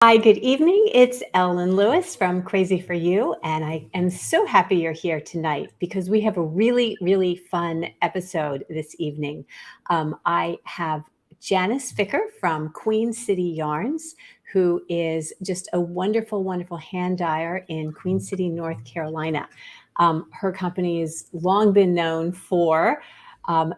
Hi, good evening. It's Ellen Lewis from Crazy for You, and I am so happy you're here tonight because we have a really, really fun episode this evening. I have Janis Ficker from Queen City Yarns, who is just a wonderful, wonderful hand dyer in Queen City, North Carolina. Her company has long been known for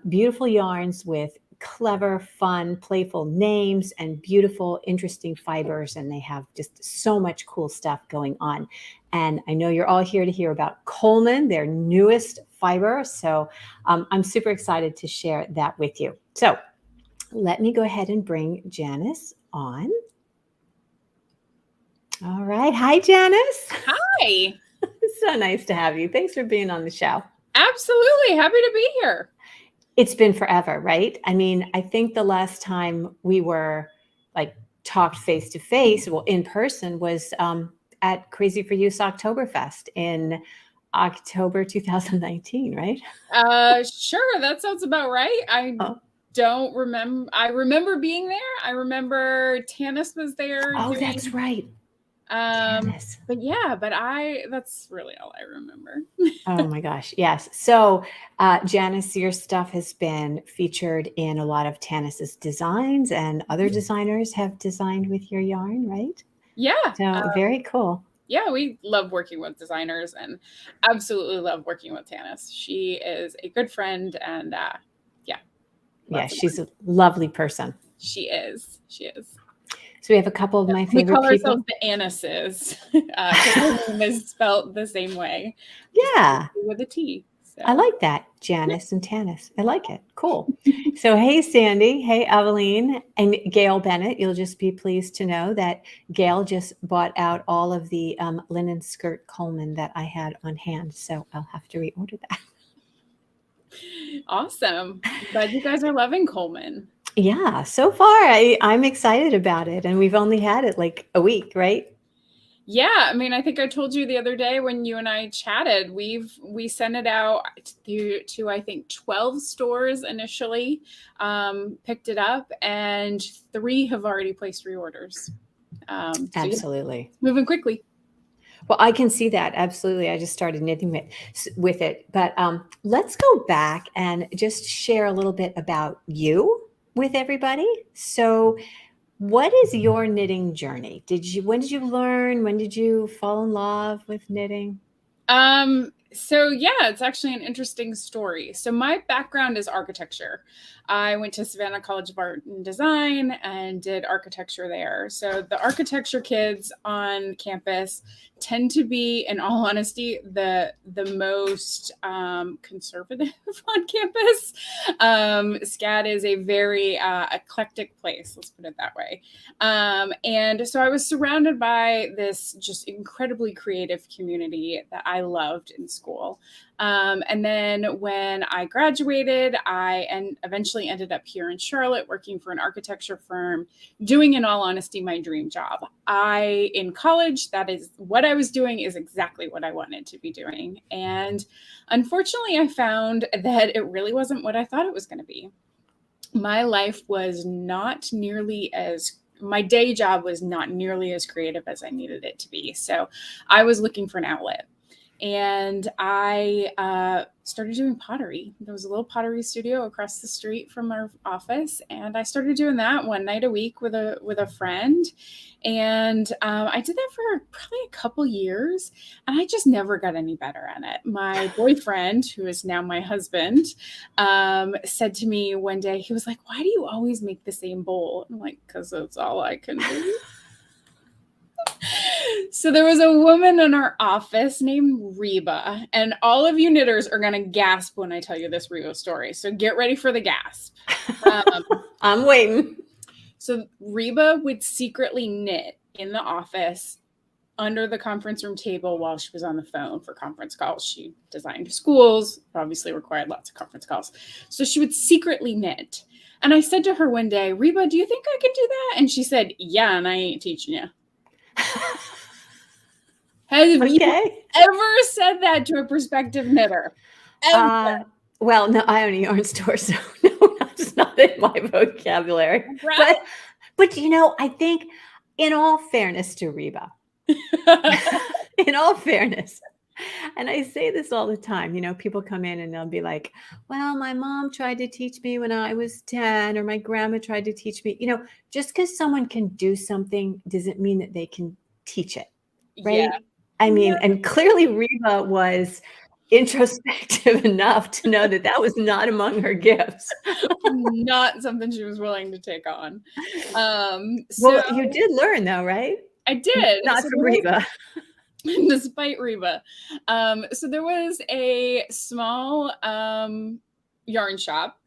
beautiful yarns with clever, fun, playful names and beautiful, interesting fibers. And they have just so much cool stuff going on. And I know you're all here to hear about Coleman, their newest fiber. So I'm super excited to share that with you. So let me go ahead and bring Janis on. All right. Hi, Janis. Hi. So nice to have you. Thanks for being on the show. Absolutely. Happy to be here. It's been forever, right? I mean, I think the last time we were talked face to face, well, in person, was at Crazy for You's Oktoberfest in October 2019, right? Sure. That sounds about right. I don't remember. I remember being there. I remember Janice was there. Oh, that's right. But that's really all I remember. Oh my gosh. Yes. So, Janice, your stuff has been featured in a lot of Tanis's designs, and other designers have designed with your yarn, right? Yeah. So very cool. Yeah, we love working with designers and absolutely love working with Janice. She is a good friend and yeah, she's a lovely person. She is. So we have a couple of my favorite people. We call ourselves the Annises. Her name is spelled the same way. Yeah. With a T. So. I like that. Janice and Tanis. I like it. Cool. So, hey, Sandy. Hey, Eveline. And Gail Bennett. You'll just be pleased to know that Gail just bought out all of the linen skirt Coleman that I had on hand. So I'll have to reorder that. Awesome. Glad you guys are loving Coleman. Yeah, so far I'm excited about it, and we've only had it like a week, right? Yeah, I mean, I think I told you the other day when you and I chatted, we sent it out to I think 12 stores initially, picked it up, and 3 have already placed reorders. Absolutely. So moving quickly. Well, I can see that. Absolutely. I just started knitting with it. But let's go back and just share a little bit about you with everybody. So what is your knitting journey? When did you learn? When did you fall in love with knitting? So yeah, it's actually an interesting story. So my background is architecture. I went to Savannah College of Art and Design and did architecture there. So the architecture kids on campus tend to be, in all honesty, the most conservative on campus. SCAD is a very eclectic place, let's put it that way. And so I was surrounded by this just incredibly creative community that I loved in school. And then when I graduated, I eventually ended up here in Charlotte working for an architecture firm, doing, in all honesty, my dream job. In college, that is what I was doing, is exactly what I wanted to be doing. And unfortunately, I found that it really wasn't what I thought it was going to be. My life was not nearly as my day job was not nearly as creative as I needed it to be. So I was looking for an outlet. And I started doing pottery. There was a little pottery studio across the street from our office, and I started doing that one night a week with a friend. And I did that for probably a couple years, and I just never got any better at it. My boyfriend, who is now my husband, said to me one day, he was like, "Why do you always make the same bowl?" I'm like, "Because that's all I can do." So there was a woman in our office named Reba, and all of you knitters are going to gasp when I tell you this Reba story. So get ready for the gasp. I'm waiting. So Reba would secretly knit in the office under the conference room table while she was on the phone for conference calls. She designed schools, obviously required lots of conference calls. So she would secretly knit. And I said to her one day, "Reba, do you think I could do that?" And she said, "Yeah, and I ain't teaching you." Have you ever said that to a prospective knitter? Well, no, I own a yarn store, so no, that's not in my vocabulary. Right? But I think in all fairness to Reba, in all fairness, and I say this all the time, people come in and they'll be like, well, my mom tried to teach me when I was 10, or my grandma tried to teach me. Just because someone can do something doesn't mean that they can teach it, Yeah. right? I mean, and clearly Reba was introspective enough to know that that was not among her gifts. Not something she was willing to take on. Well, you did learn though, right? I did. Not from Reba. Despite Reba. So there was a small yarn shop,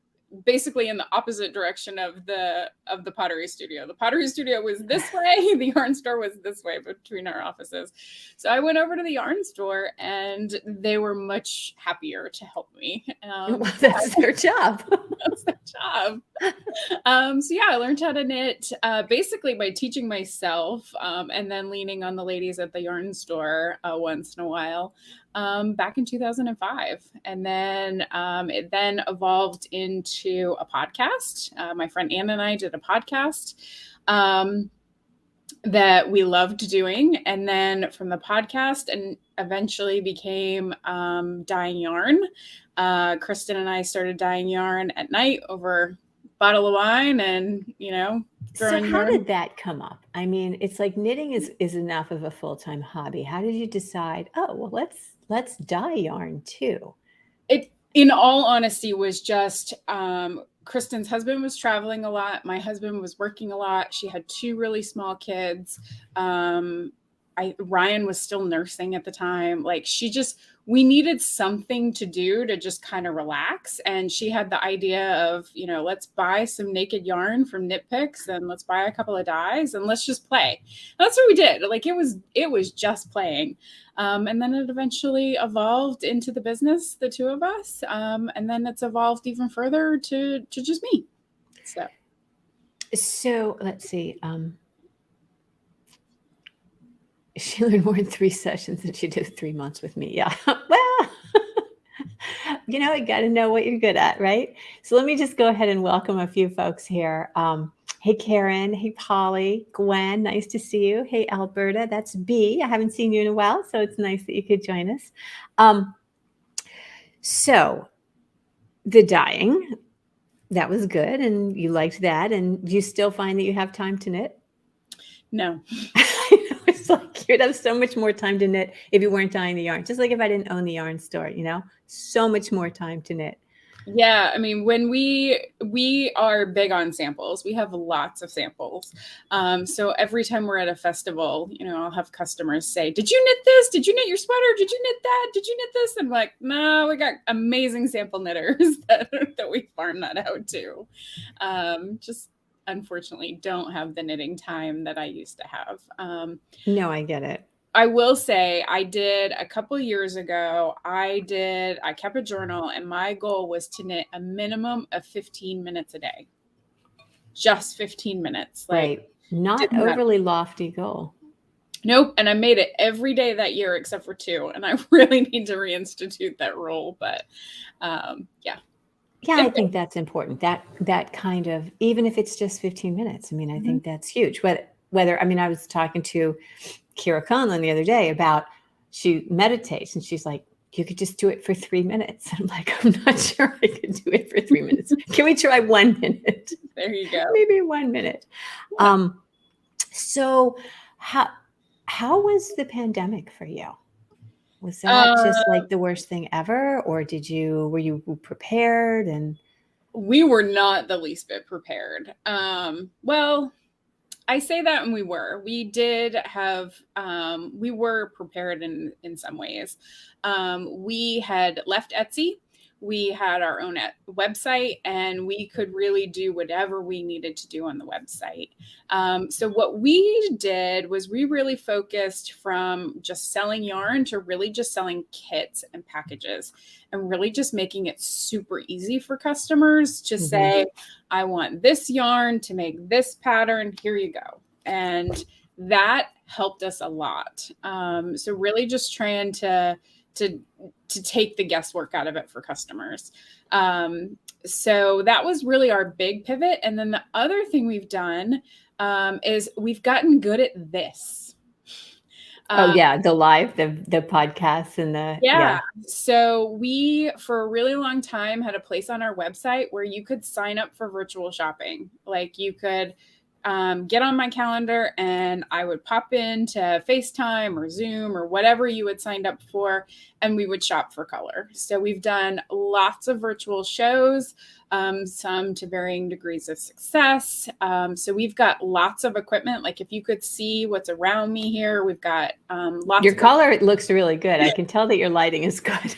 basically in the opposite direction of the pottery studio. The pottery studio was this way, the yarn store was this way between our offices. So I went over to the yarn store and they were much happier to help me. Well, that's their job. That's their job. So yeah, I learned how to knit basically by teaching myself and then leaning on the ladies at the yarn store once in a while. Back in 2005. And then it then evolved into a podcast. My friend Ann and I did a podcast that we loved doing. And then from the podcast and eventually became dyeing yarn. Kristen and I started dyeing yarn at night over a bottle of wine and, So how did that come up? I mean, it's like knitting is enough of a full-time hobby. How did you decide, oh, well, let's dye yarn too? It, in all honesty, was just Kristen's husband was traveling a lot. My husband was working a lot. She had 2 really small kids. Ryan was still nursing at the time. Like we needed something to do to just kind of relax. And she had the idea of, let's buy some naked yarn from Knit Picks and let's buy a couple of dyes and let's just play. And that's what we did. Like it was just playing. And then it eventually evolved into the business, the 2 of us. And then it's evolved even further to just me. So let's see. She learned more in 3 sessions than she did 3 months with me. Yeah. Well, you got to know what you're good at, right? So let me just go ahead and welcome a few folks here. Hey, Karen. Hey, Polly. Gwen, nice to see you. Hey, Alberta. That's B. I haven't seen you in a while, so it's nice that you could join us. So the dyeing, that was good, and you liked that. And do you still find that you have time to knit? No. It's like you'd have so much more time to knit if you weren't dyeing the yarn. Just like if I didn't own the yarn store, so much more time to knit. Yeah, I mean, when we are big on samples, we have lots of samples. So every time we're at a festival, I'll have customers say, "Did you knit this? Did you knit your sweater? Did you knit that? Did you knit this?" And I'm like, "No, we got amazing sample knitters that we farm that out to." Just unfortunately don't have the knitting time that I used to have. No, I get it. I will say I did a couple years ago. I kept a journal and my goal was to knit a minimum of 15 minutes a day. Just 15 minutes. Right. Not overly lofty goal. Nope. And I made it every day that year except for 2. And I really need to reinstitute that rule. But yeah. Yeah, I think that's important. That kind of, even if it's just 15 minutes, I mean, I think that's huge. Whether, I mean, I was talking to Kira Conlon the other day about, she meditates and she's like, you could just do it for 3 minutes. I'm like, I'm not sure I could do it for 3 minutes. Can we try 1 minute? There you go. Maybe 1 minute. Yeah. So how was the pandemic for you? Was that just like the worst thing ever, or were you prepared? And we were not the least bit prepared. Well, I say that, and we did have, we were prepared in some ways. We had left Etsy. We had our own website, and we could really do whatever we needed to do on the website. So what we did was we really focused from just selling yarn to really just selling kits and packages, and really just making it super easy for customers to say, I want this yarn to make this pattern. Here you go. And that helped us a lot. So really just trying to take the guesswork out of it for customers. So that was really our big pivot. And then the other thing we've done is we've gotten good at this. Oh yeah, the podcasts and Yeah. So we, for a really long time, had a place on our website where you could sign up for virtual shopping. Like you could get on my calendar and I would pop into FaceTime or Zoom or whatever you had signed up for, and we would shop for color. So we've done lots of virtual shows, some to varying degrees of success. So we've got lots of equipment. Like if you could see what's around me here, we've got lots. Your color looks really good. I can tell that your lighting is good.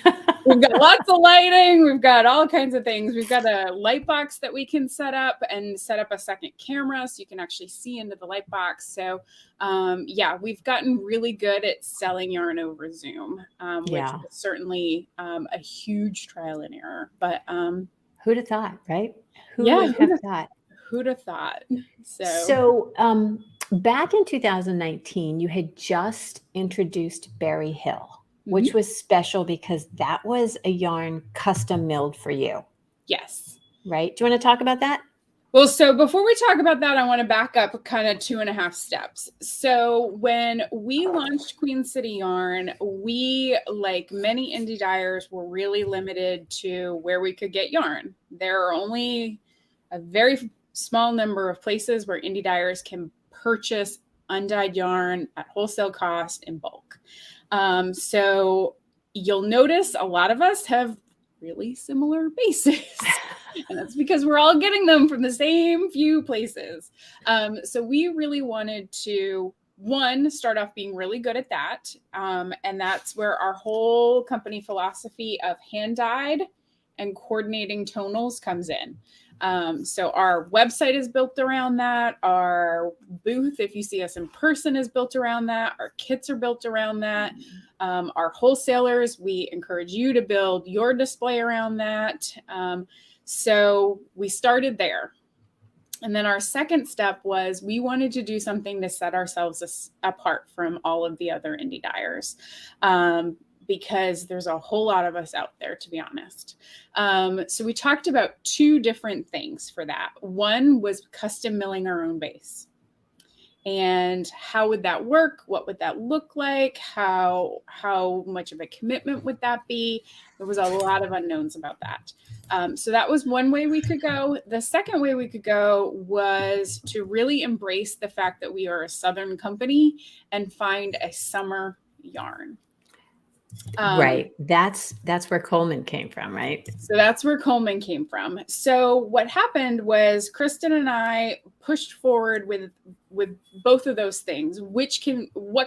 We've got lots of lighting. We've got all kinds of things. We've got a light box that we can set up and set up a second camera so you can actually see into the light box. So yeah, we've gotten really good at selling yarn over Zoom, which is certainly a huge trial and error. But who'd have thought, right? Who'd have thought? Who'd have thought? So back in 2019, you had just introduced Berry Hill, which was special because that was a yarn custom milled for you. Yes. Right? Do you want to talk about that? Well, so before we talk about that, I want to back up kind of 2.5 steps. So when we launched Queen City Yarn, we, like many indie dyers, were really limited to where we could get yarn. There are only a very small number of places where indie dyers can purchase undyed yarn at wholesale cost in bulk. So you'll notice a lot of us have really similar bases. And that's because we're all getting them from the same few places. So we really wanted to, one, start off being really good at that. And that's where our whole company philosophy of hand dyed and coordinating tonals comes in. So our website is built around that. Our booth, if you see us in person, is built around that. Our kits are built around that. Our wholesalers, we encourage you to build your display around that. So we started there. And then our second step was we wanted to do something to set ourselves apart from all of the other indie dyers. Because there's a whole lot of us out there, to be honest. So we talked about 2 different things for that. One was custom milling our own base. And how would that work? What would that look like? How much of a commitment would that be? There was a lot of unknowns about that. So that was one way we could go. The second way we could go was to really embrace the fact that we are a Southern company and find a summer yarn. Right. That's where Coleman came from, right? So that's where Coleman came from. So what happened was Kristen and I pushed forward with both of those things. What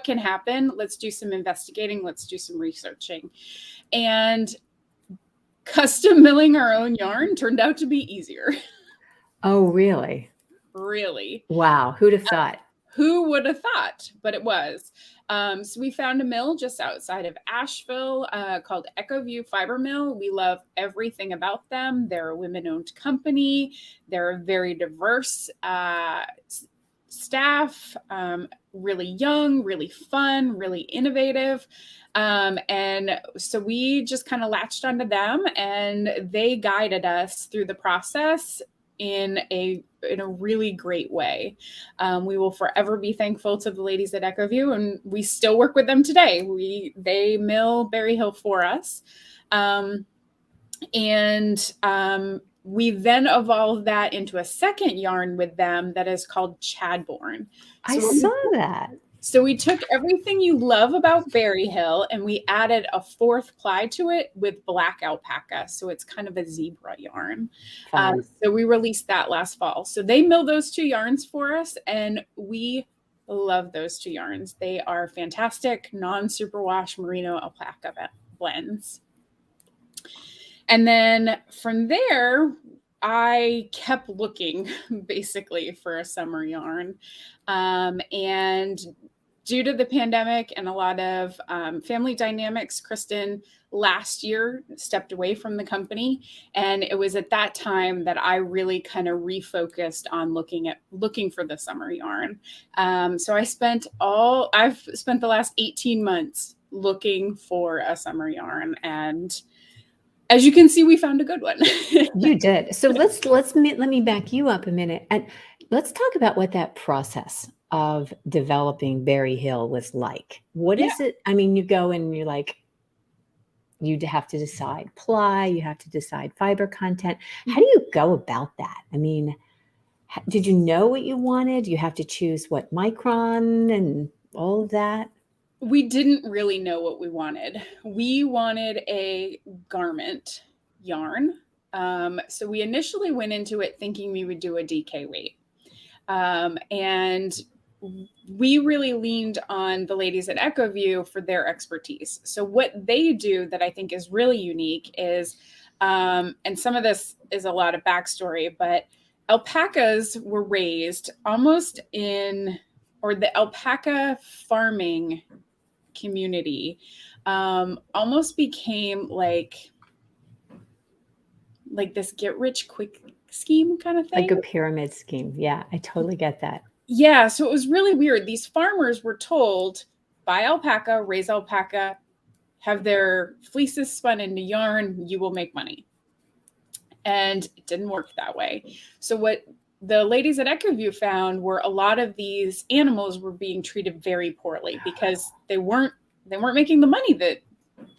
can happen? Let's do some investigating. Let's do some researching. And custom milling our own yarn turned out to be easier. Oh, really? Really? Wow. Who'd have thought? Who would have thought? But it was. So we found a mill just outside of Asheville called Echoview Fiber Mill. We love everything about them. They're a women-owned company. They're a very diverse staff, really young, really fun, really innovative. And so we just kind of latched onto them, and they guided us through the process in a really great way. We will forever be thankful to the ladies at Echoview, and we still work with them today. They mill Berry Hill for us. We then evolved that into a second yarn with them that is called Chadbourne. I saw that. So we took everything you love about Berry Hill and we added a 4th ply to it with black alpaca. So it's kind of a zebra yarn. So we released that last fall. So they mill those 2 yarns for us, and we love those 2 yarns. They are fantastic non-superwash merino alpaca blends. And then from there, I kept looking basically for a summer yarn. And due to the pandemic and a lot of family dynamics, Kristen last year stepped away from the company. And it was at that time that I really kind of refocused on looking for the summer yarn. So I've spent the last 18 months looking for a summer yarn, and as you can see, we found a good one. You did. So let me back you up a minute. And let's talk about what that process of developing Berry Hill was like. What Yeah. is it? I mean, you go and you're like, you have to decide ply, you have to decide fiber content. How do you go about that? I mean, did you know what you wanted? You have to choose what micron and all of that. We didn't really know what we wanted. We wanted a garment yarn. So we initially went into it thinking we would do a DK weight. And we really leaned on the ladies at Echoview for their expertise. So what they do that I think is really unique is, and some of this is a lot of backstory, but alpacas were raised almost or the alpaca farming community almost became like this get rich quick scheme kind of thing. Like a pyramid scheme. Yeah, I totally get that. Yeah, so it was really weird. These farmers were told, buy alpaca, raise alpaca, have their fleeces spun into yarn, you will make money. And it didn't work that way. So what the ladies at Echoview found were a lot of these animals were being treated very poorly because they weren't making the money that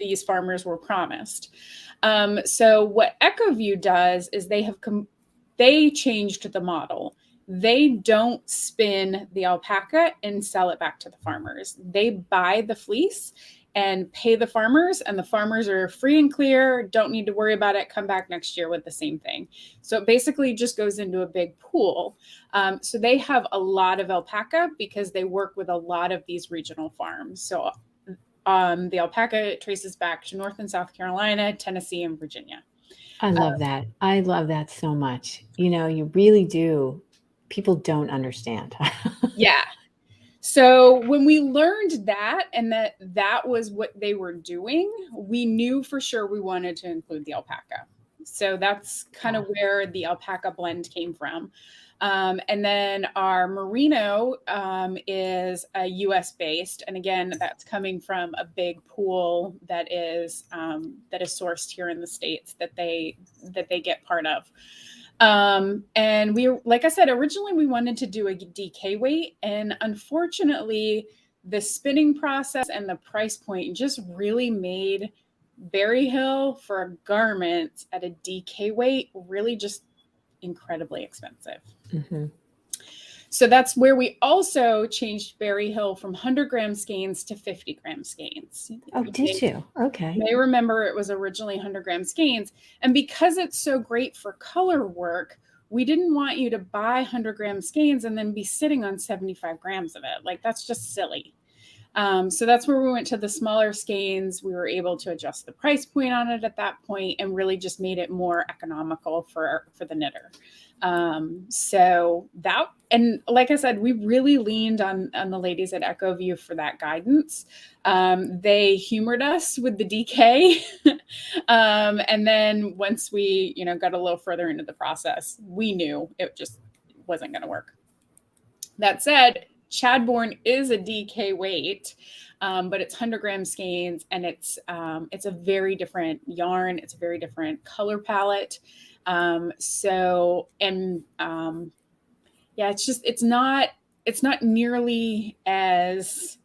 these farmers were promised. So what Echoview does is they changed the model. They don't spin the alpaca and sell it back to the farmers. They buy the fleece and pay the farmers, and the farmers are free and clear, don't need to worry about it, come back next year with the same thing. So it basically just goes into a big pool. So they have a lot of alpaca because they work with a lot of these regional farms. So the alpaca traces back to North and South Carolina, Tennessee, and Virginia. I love that. I love that so much. You really do. People don't understand. Yeah. So when we learned that and that was what they were doing, we knew for sure we wanted to include the alpaca. So that's kind of where the alpaca blend came from. And then our merino is a US based. And again, that's coming from a big pool that is sourced here in the States that they get part of. And like I said, originally we wanted to do a DK weight, and unfortunately the spinning process and the price point just really made Berry Hill for a garment at a DK weight really just incredibly expensive. Mm-hmm. So that's where we also changed Berry Hill from 100-gram skeins to 50-gram skeins. Oh, did you? Okay. You may remember it was originally 100-gram skeins. And because it's so great for color work, we didn't want you to buy 100-gram skeins and then be sitting on 75 grams of it. Like, that's just silly. So that's where we went to the smaller skeins. We were able to adjust the price point on it at that point and really just made it more economical for the knitter. So that, and like I said, we really leaned on the ladies at Echoview for that guidance. They humored us with the DK. And then once we, got a little further into the process, we knew it just wasn't going to work. That said, Chadbourne is a DK weight, but it's 100-gram skeins, and it's a very different yarn. It's a very different color palette. It's not nearly as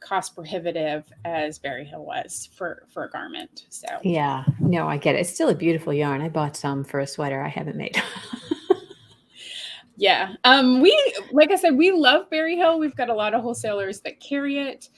cost prohibitive as Berry Hill was for a garment. So yeah, no, I get it. It's still a beautiful yarn. I bought some for a sweater I haven't made. Yeah. Like I said, we love Berry Hill. We've got a lot of wholesalers that carry it.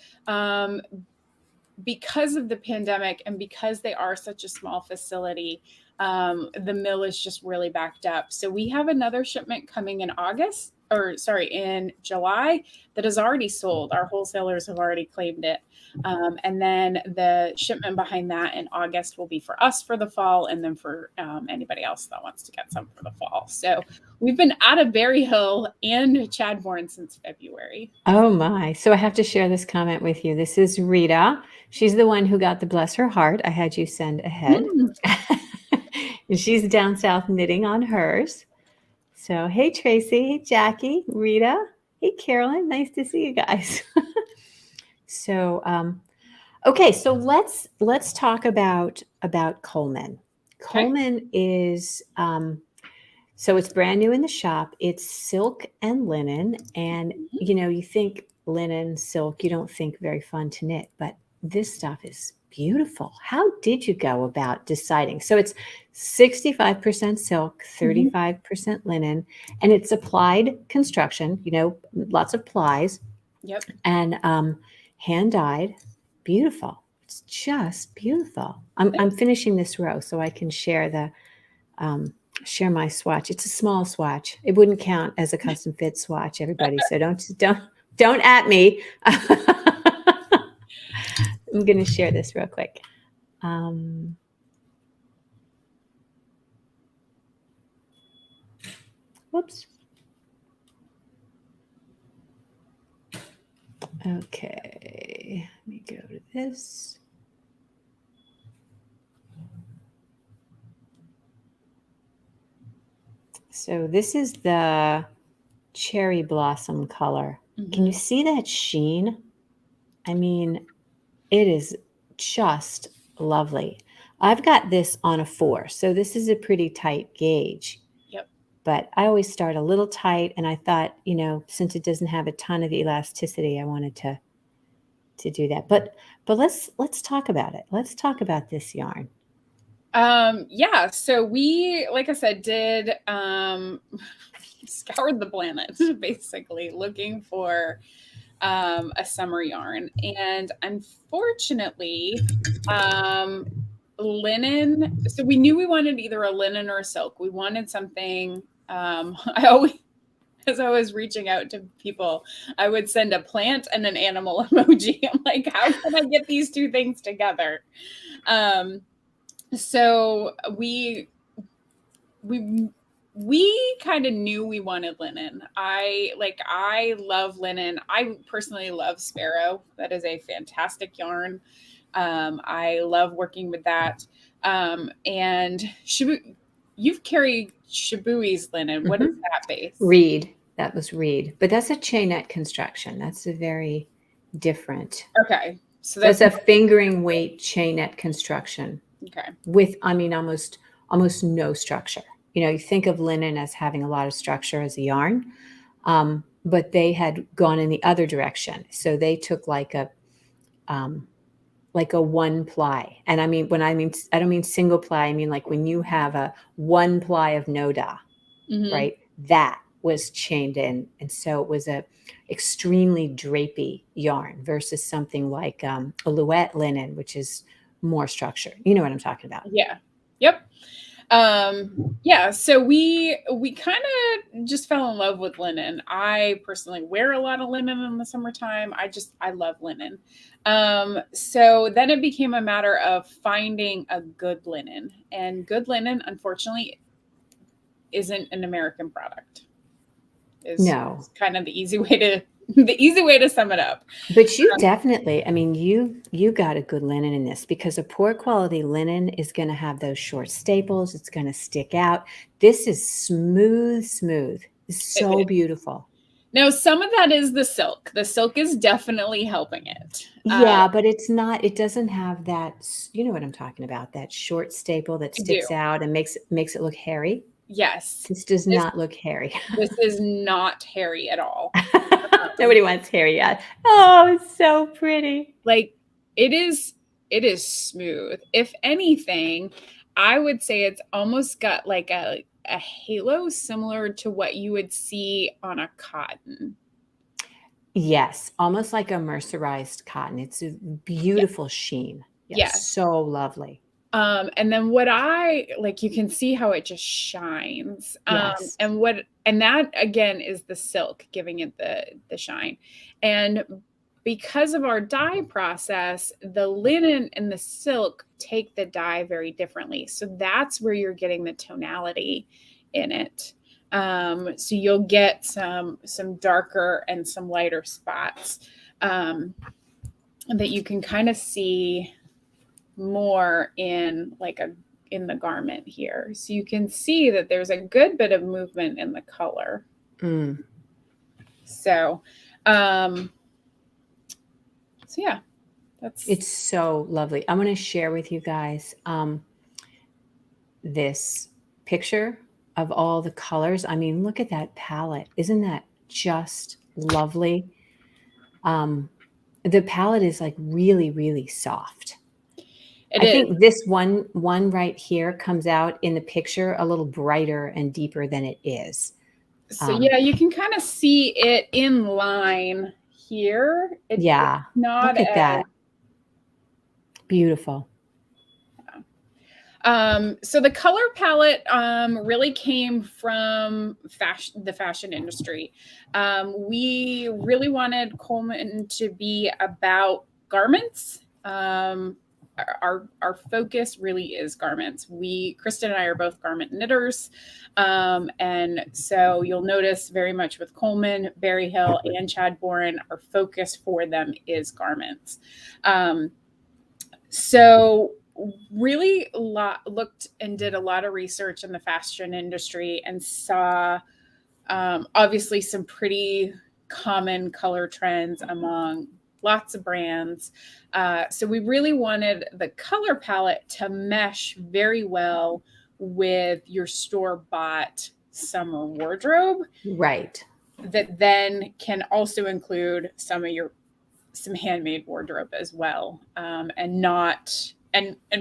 Because of the pandemic and because they are such a small facility, the mill is just really backed up. So we have another shipment coming in in July that is already sold. Our wholesalers have already claimed it. And then the shipment behind that in August will be for us for the fall, and then for anybody else that wants to get some for the fall. So we've been out of Berry Hill and Chadbourne since February. Oh my. So I have to share this comment with you. This is Rita. She's the one who got the bless her heart I had you send ahead. And she's down south knitting on hers. So, hey, Tracy, hey, Jackie, Rita, hey, Carolyn, nice to see you guys. So, okay, so let's talk about Coleman. Coleman is So it's brand new in the shop. It's silk and linen. And, you think linen, silk, you don't think very fun to knit, but this stuff is beautiful. How did you go about deciding? So it's 65% silk, 35% linen, and it's applied construction, lots of plies. Yep. And hand dyed. Beautiful. It's just beautiful. I'm finishing this row so I can share share my swatch. It's a small swatch. It wouldn't count as a custom fit swatch, everybody. So don't at me. I'm going to share this real quick. Whoops. Okay, let me go to this. So this is the cherry blossom color. Can you see that sheen? I mean, it is just lovely. I've got this on a 4, so this is a pretty tight gauge. Yep. But I always start a little tight, and I thought, since it doesn't have a ton of elasticity, I wanted to do that. But let's talk about it. Let's talk about this yarn. Yeah, so we, like I said, did scoured the planet basically looking for a summer yarn, and unfortunately linen, so we knew we wanted either a linen or a silk. We wanted something, as I was reaching out to people, I would send a plant and an animal emoji. I'm like, how can I get these two things together? So we kind of knew we wanted linen. I love linen. I personally love Sparrow. That is a fantastic yarn. I love working with that. And you've carried Shibui's linen. What is that base? Reed. That was Reed. But that's a chainette construction. That's a very different. Okay. So that's a fingering weight chainette construction. Okay. With, almost no structure. You think of linen as having a lot of structure as a yarn, but they had gone in the other direction. So they took like a one ply. And I don't mean single ply. I mean, like when you have a one ply of Noda, right? That was chained in. And so it was a extremely drapey yarn versus something like a Louette linen, which is more structure. You know what I'm talking about? Yeah. Yep. Yeah. So we kind of just fell in love with linen. I personally wear a lot of linen in the summertime. I love linen. So then it became a matter of finding a good linen, and good linen, unfortunately, isn't an American product. No. It's kind of the easy way to sum it up. But you definitely, you got a good linen in this, because a poor quality linen is going to have those short staples. It's going to stick out. This is smooth. It's so beautiful. Now, some of that is the silk. The silk is definitely helping it. Yeah, but it's not, it doesn't have that, you know what I'm talking about, that short staple that sticks out and makes it look hairy. Yes. This does not look hairy. This is not hairy at all. Nobody wants hairy yet. Oh, it's so pretty. Like it is smooth. If anything, I would say it's almost got like a halo similar to what you would see on a cotton. Yes, almost like a mercerized cotton. It's a beautiful sheen. Yes, so lovely. And then what I like, you can see how it just shines. Yes. And that again is the silk giving it the shine. And because of our dye process, the linen and the silk take the dye very differently. So that's where you're getting the tonality in it. So you'll get some darker and some lighter spots that you can kind of see more in the garment here. So you can see that there's a good bit of movement in the color. So yeah, it's so lovely. I'm going to share with you guys this picture of all the colors. I mean, look at that palette. Isn't that just lovely? The palette is like really, really soft. It I is. think this one right here comes out in the picture a little brighter and deeper than it is. So yeah, you can kind of see it in line here. It's not look at as, that. Beautiful. So the color palette really came from the fashion industry. We really wanted Coleman to be about garments. Our focus really is garments. Kristen and I are both garment knitters. And so you'll notice very much with Coleman, Berry Hill, and Chadbourne, our focus for them is garments. So really looked and did a lot of research in the fashion industry and saw obviously some pretty common color trends among lots of brands. So we really wanted the color palette to mesh very well with your store-bought summer wardrobe. Right. That then can also include some handmade wardrobe as well, and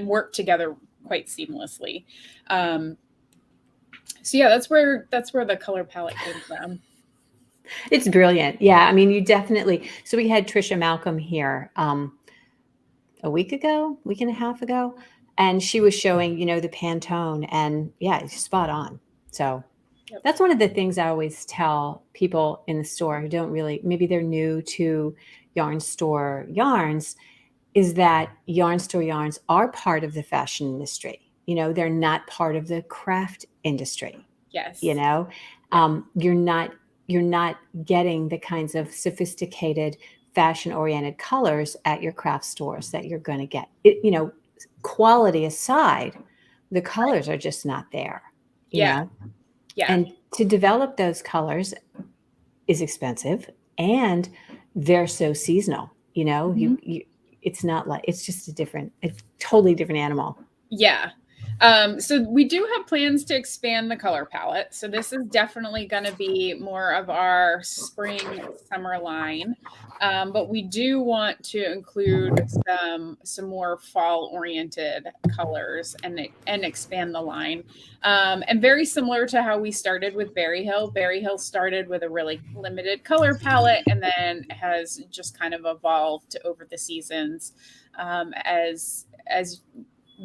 work together quite seamlessly. So yeah, that's where the color palette came from. It's brilliant. Yeah, I mean, you definitely. So we had Trisha Malcolm here a week and a half ago, and she was showing, the Pantone, and yeah, it's spot on. So that's one of the things I always tell people in the store who don't really, maybe they're new to yarn store yarns, is that yarn store yarns are part of the fashion industry. They're not part of the craft industry. Yes. You're not getting the kinds of sophisticated fashion oriented colors at your craft stores that you're going to get. Quality aside, the colors are just not there. Yeah. And to develop those colors is expensive, and they're so seasonal. It's not like, it's just a totally different animal. Yeah. So we do have plans to expand the color palette. So this is definitely going to be more of our spring summer line. But we do want to include some more fall oriented colors and expand the line. And very similar to how we started with Berry Hill. Berry Hill started with a really limited color palette and then has just kind of evolved over the seasons, as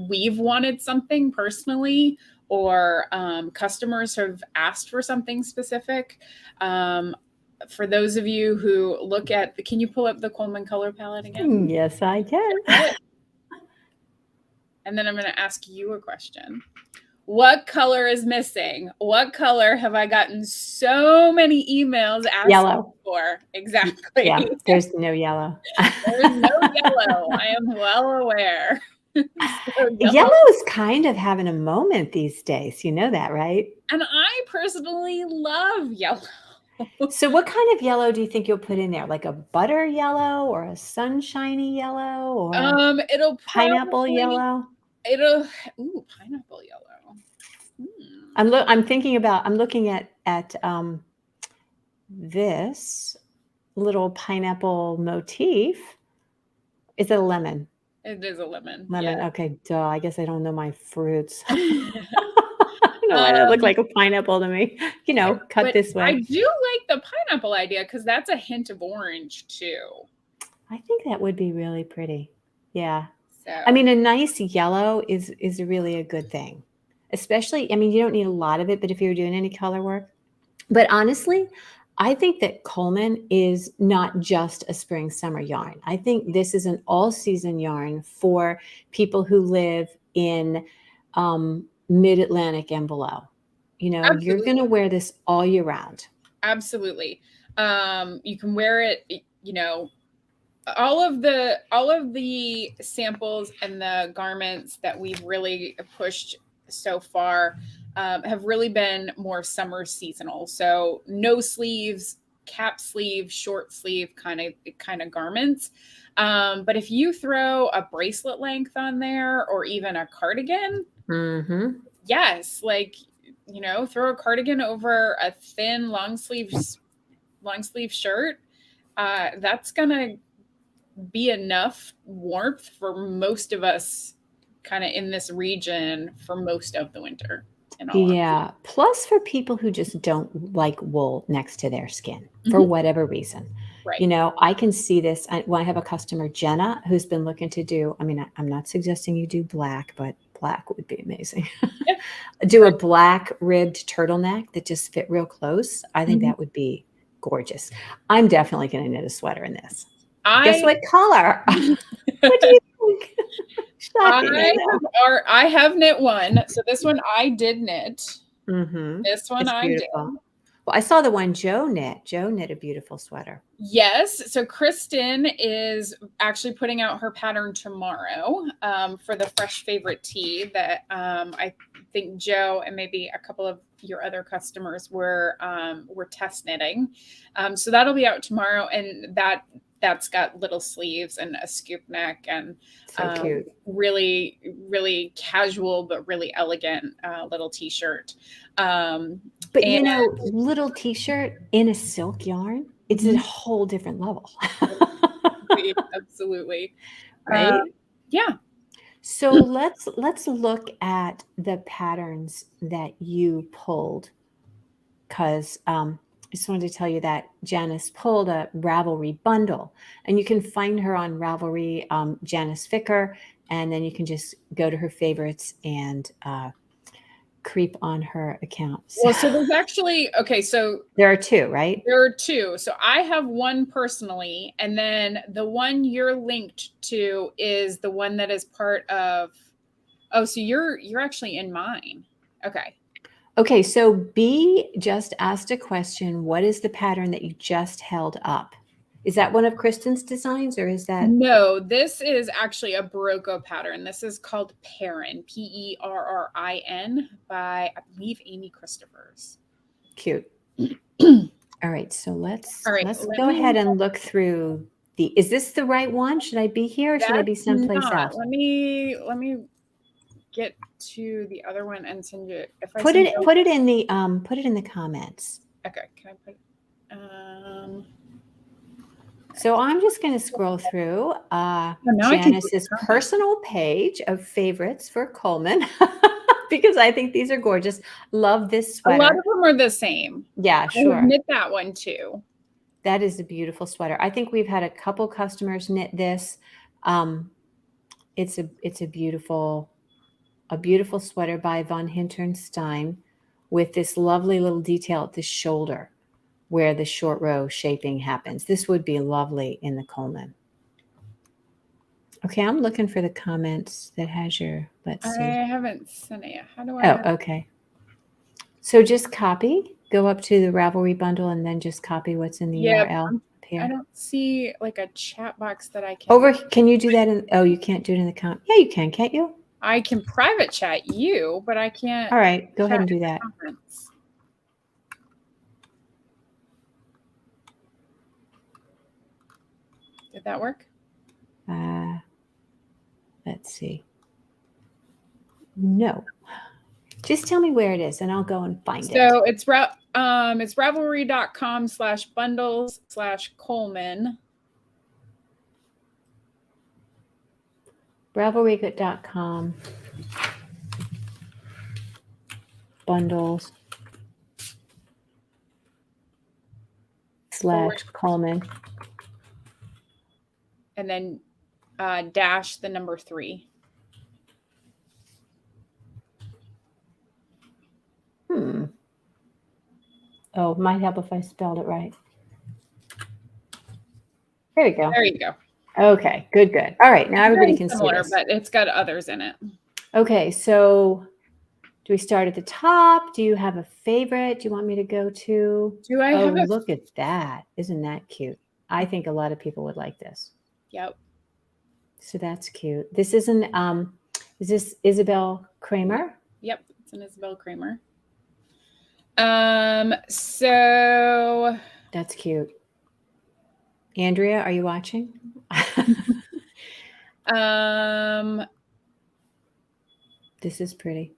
we've wanted something personally, or customers have asked for something specific. For those of you who look at can you pull up the Coleman color palette again? Yes, I can. And then I'm going to ask you a question. What color is missing? What color have I gotten so many emails asking yellow for? Exactly. Yeah, there's no yellow. There's no yellow. I am well aware. Yellow is kind of having a moment these days. You know that, right? And I personally love yellow. So what kind of yellow do you think you'll put in there? Like a butter yellow or a sunshiny yellow, or it'll pineapple yellow? Pineapple yellow. I'm looking at this little pineapple motif. Is it a lemon? It is a lemon. Lemon. Yeah. Okay, duh. I guess I don't know my fruits. I don't know why that looked like a pineapple to me. Cut this way. I do like the pineapple idea because that's a hint of orange too. I think that would be really pretty. Yeah. So. I mean, a nice yellow is really a good thing. Especially, I mean, you don't need a lot of it, but if you're doing any color work. But honestly, I think that Coleman is not just a spring summer yarn. I think this is an all season yarn for people who live in mid-Atlantic and below. Absolutely. You're going to wear this all year round. Absolutely. You can wear it, all of the samples and the garments that we've really pushed so far have really been more summer seasonal. So no sleeves, cap sleeve, short sleeve kind of garments. But if you throw a bracelet length on there or even a cardigan, mm-hmm. yes, like throw a cardigan over a thin long sleeve shirt. That's gonna be enough warmth for most of us kind of in this region for most of the winter. Yeah. Plus for people who just don't like wool next to their skin for whatever reason. Right. I can see this when I have a customer, Jenna, who's been looking to do, I'm not suggesting you do black, but black would be amazing. Yeah. Do a black ribbed turtleneck that just fit real close. I think that would be gorgeous. I'm definitely going to knit a sweater in this. Guess what color? What do you think? I have knit one. So this one I did knit. This one I did. Well, I saw the one Joe knit. Joe knit a beautiful sweater. Yes. So Kristen is actually putting out her pattern tomorrow for the Fresh Favorite Tee that I think Joe and maybe a couple of your other customers were test knitting. So that'll be out tomorrow, and that's got little sleeves and a scoop neck and so cute. Really, really casual, but really elegant little t-shirt. But little t-shirt in a silk yarn, it's a whole different level. Absolutely. Right? Yeah. So let's look at the patterns that you pulled, because I just wanted to tell you that Janice pulled a Ravelry bundle, and you can find her on Ravelry, Janis Ficker, and then you can just go to her favorites and creep on her account. Well, so there's actually, so there are two, right? There are two. So I have one personally, and then the one you're linked to is the one that is part of, so you're actually in mine. Okay. Okay, so B just asked a question. What is the pattern that you just held up? Is that one of Kristen's designs, or is that? No, this is actually a Barocco pattern. This is called Perrin, Perrin, by, I believe, Amy Christophers. Cute. All right, so let's go ahead and look through is this the right one? Should I be here, or should I be someplace else? Let me get to the other one and send you. If I put it in the comments. Okay, can I put? So I'm just going to scroll through Janice's personal page of favorites for Coleman because I think these are gorgeous. Love this sweater. A lot of them are the same. Yeah, sure. I knit that one too. That is a beautiful sweater. I think we've had a couple customers knit this. It's a beautiful sweater by Von Hinternstein with this lovely little detail at the shoulder where the short row shaping happens. This would be lovely in the Coleman. Okay, I'm looking for the comments that has your, let's see. I haven't sent it yet. How do I? Oh, okay. So just copy, go up to the Ravelry bundle, and then just copy what's in the URL up here. I don't see like a chat box that I can. Can you do that you can't do it in the comment? Yeah, you can, can't you? I can private chat you, but I can't. All right, go ahead and do that. Comments. Did that work? Let's see. No. Just tell me where it is and I'll go and find it. So it's Ravelry.com/bundles/Coleman. Ravelry.com bundles/Coleman. And then dash the number 3. Oh, it might help if I spelled it right. There you go. There you go. Okay, good. All right, now everybody can see this. But it's got others in it. Okay, so do we start at the top? Do you have a favorite? Do you want me to go to? Do I have look at that. Isn't that cute? I think a lot of people would like this. Yep. So that's cute. This isn't, is this Isabel Kramer? Yep, it's an Isabel Kramer. So that's cute. Andrea, are you watching? This is pretty.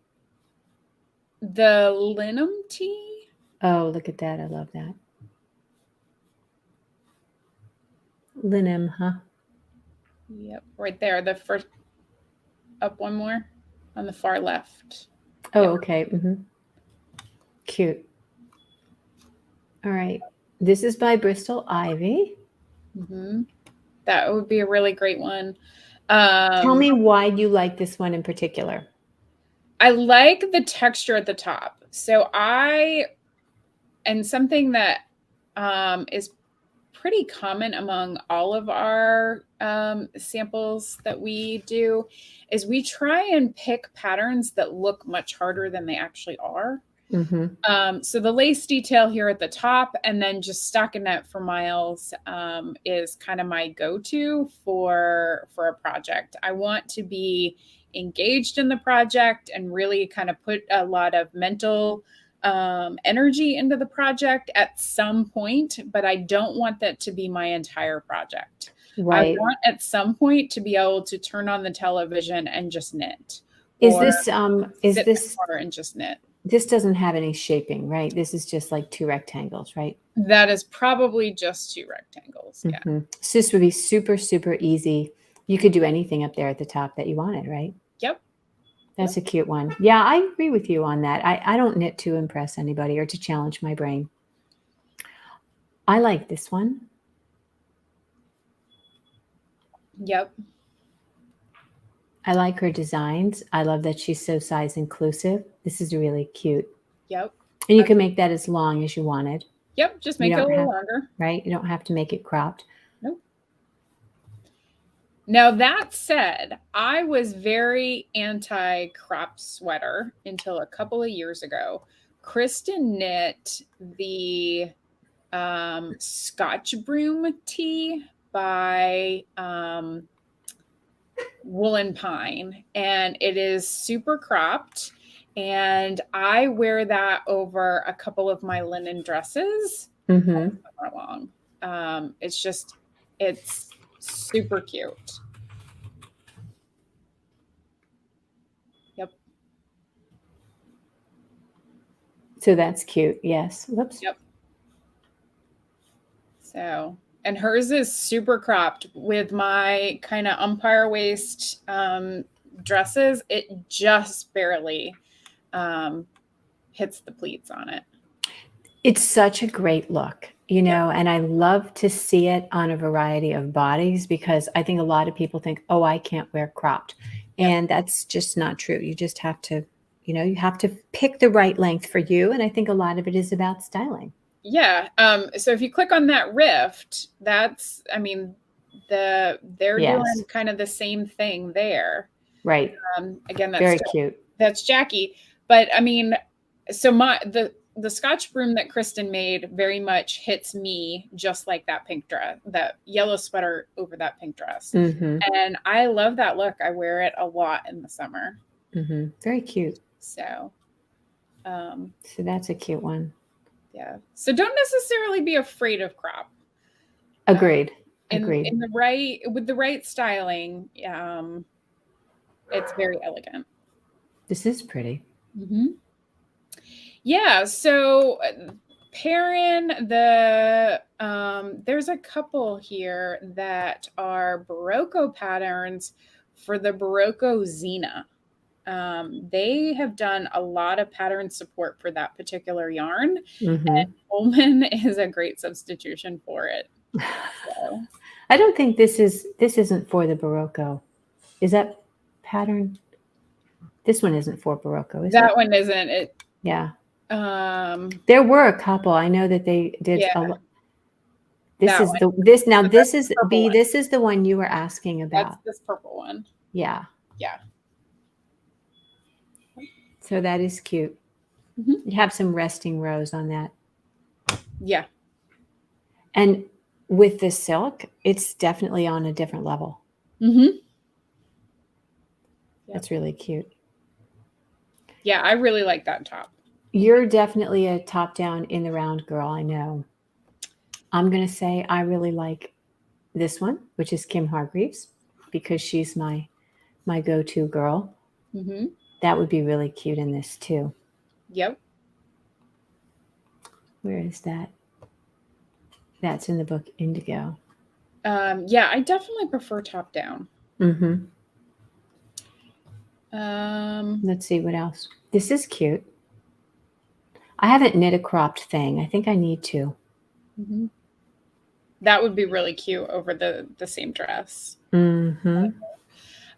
the linen tee. Oh, look at that. I love that. Linen, huh? Yep, right there. The first, up one more on the far left. Oh, Yep. okay. Cute. All right. This is by Bristol Ivy. That would be a really great one. Tell me why you like this one in particular. I like the texture at the top. And something that is pretty common among all of our samples that we do is we try and pick patterns that look much harder than they actually are. So the lace detail here at the top and then just stockinette for miles is kind of my go-to for a project. I want to be engaged in the project and really kind of put a lot of mental energy into the project at some point, but I don't want that to be my entire project. Right. I want at some point to be able to turn on the television and just knit. Is this and just knit? This doesn't have any shaping, right? This is just like two rectangles, right? That is probably just two rectangles. Yeah. So this would be super, super easy. You could do anything up there at the top that you wanted, right? Yep. That's a cute one. Yeah, I agree with you on that. I don't knit to impress anybody or to challenge my brain. I like this one. Yep. I like her designs. I love that she's so size inclusive. This is really cute. Yep. And you can make that as long as you wanted. Yep. Just make it a little longer. Right? You don't have to make it cropped. Nope. Now, that said, I was very anti-crop sweater until a couple of years ago. Kristen knit the Scotch Broom tee by Woolen Pine, and it is super cropped, and I wear that over a couple of my linen dresses all summer long. It's super cute. Yep. So that's cute. Yes. Whoops. Yep. So, and hers is super cropped with my kind of umpire waist dresses. It just barely hits the pleats on it. It's such a great look, you know, and I love to see it on a variety of bodies because I think a lot of people think, oh, I can't wear cropped. And that's just not true. You just have to, you know, you have to pick the right length for you. And I think a lot of it is about styling. Yeah. So if you click on that rift, that's, I mean, they're doing kind of the same thing there. Right. Again, that's very cute. That's Jackie. But I mean, so the Scotch Broom that Kristen made very much hits me just like that pink dress, that yellow sweater over that pink dress. And I love that look. I wear it a lot in the summer. Very cute. So that's a cute one. Yeah. So don't necessarily be afraid of crop. Agreed. Agreed. With the right styling, it's very elegant. This is pretty. Yeah. So Perrin, there's a couple here that are Barocco patterns for the Barocco Xena. They have done a lot of pattern support for that particular yarn, and Coleman is a great substitution for it. So. I don't think this isn't for the Barocco. Is that pattern? This one isn't for Barocco, is it? That one isn't. It. Yeah. There were a couple. I know that they did. Yeah. This is the one you were asking about. That's this purple one. Yeah. Yeah. So that is cute. You have some resting rows on that. Yeah. And with the silk, it's definitely on a different level. That's really cute. Yeah, I really like that top. You're definitely a top down in the round girl, I know. I'm going to say I really like this one, which is Kim Hargreaves, because she's my go-to girl. That would be really cute in this too. Yep. Where is that? That's in the book Indigo. Yeah, I definitely prefer top down. Mm-hmm. Um, Let's see what else. This is cute. I haven't knit a cropped thing. I think I need to. mhm. That would be really cute over the same dress. Mm-hmm.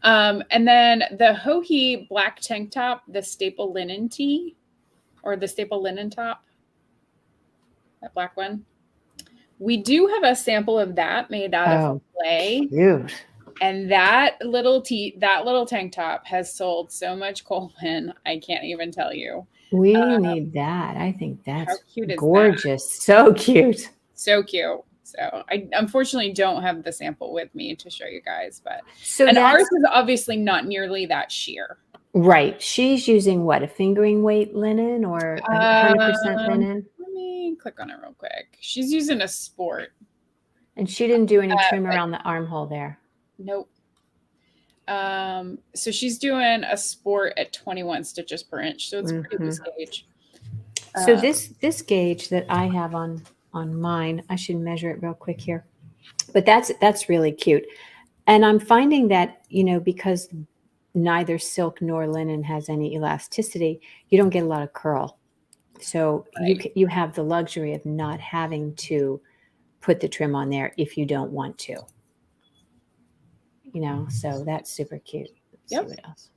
And then the Hohi black tank top, the staple linen tee, or the staple linen top, that black one. We do have a sample of that made out of clay. Cute. And that little tank top has sold so much Coleman, I can't even tell you. We need that. I think How that's cute is that? gorgeous. So cute. So cute. So I unfortunately don't have the sample with me to show you guys, but So and that's ours is obviously not nearly that sheer. right. She's using what, a fingering weight linen or 100% linen? Let me click on it real quick. She's using a sport. And she didn't do any trim but around the armhole there. nope. So she's doing a sport at 21 stitches per inch, so it's a pretty loose gauge. So this gauge that I have on mine, I should measure it real quick here. But that's really cute. And I'm finding that, you know, because neither silk nor linen has any elasticity, you don't get a lot of curl. So you have the luxury of not having to put the trim on there if you don't want to. You know, so that's super cute. Let's see what else.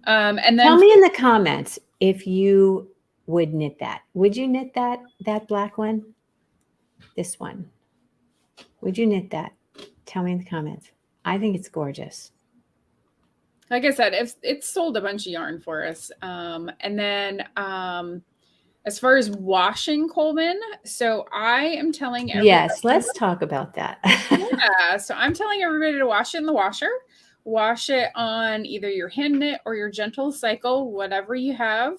And then tell me in the comments if you would knit that. Would you knit that black one? This one. Would you knit that? Tell me in the comments. I think it's gorgeous. Like I said, it's sold a bunch of yarn for us. And then as far as washing Coleman, so I am telling everybody. Yes, let's talk about that. Yeah, so I'm telling everybody to wash it in the washer. Wash it on either your hand knit or your gentle cycle, whatever you have.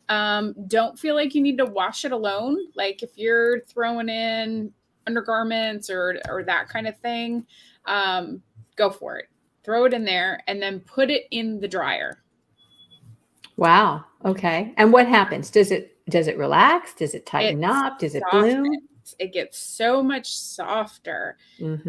Don't feel like you need to wash it alone. Like if you're throwing in undergarments or that kind of thing, go for it. Throw it in there and then put it in the dryer. Wow. Okay. And what happens? Does it relax? Does it tighten up? Does it bloom? It gets so much softer,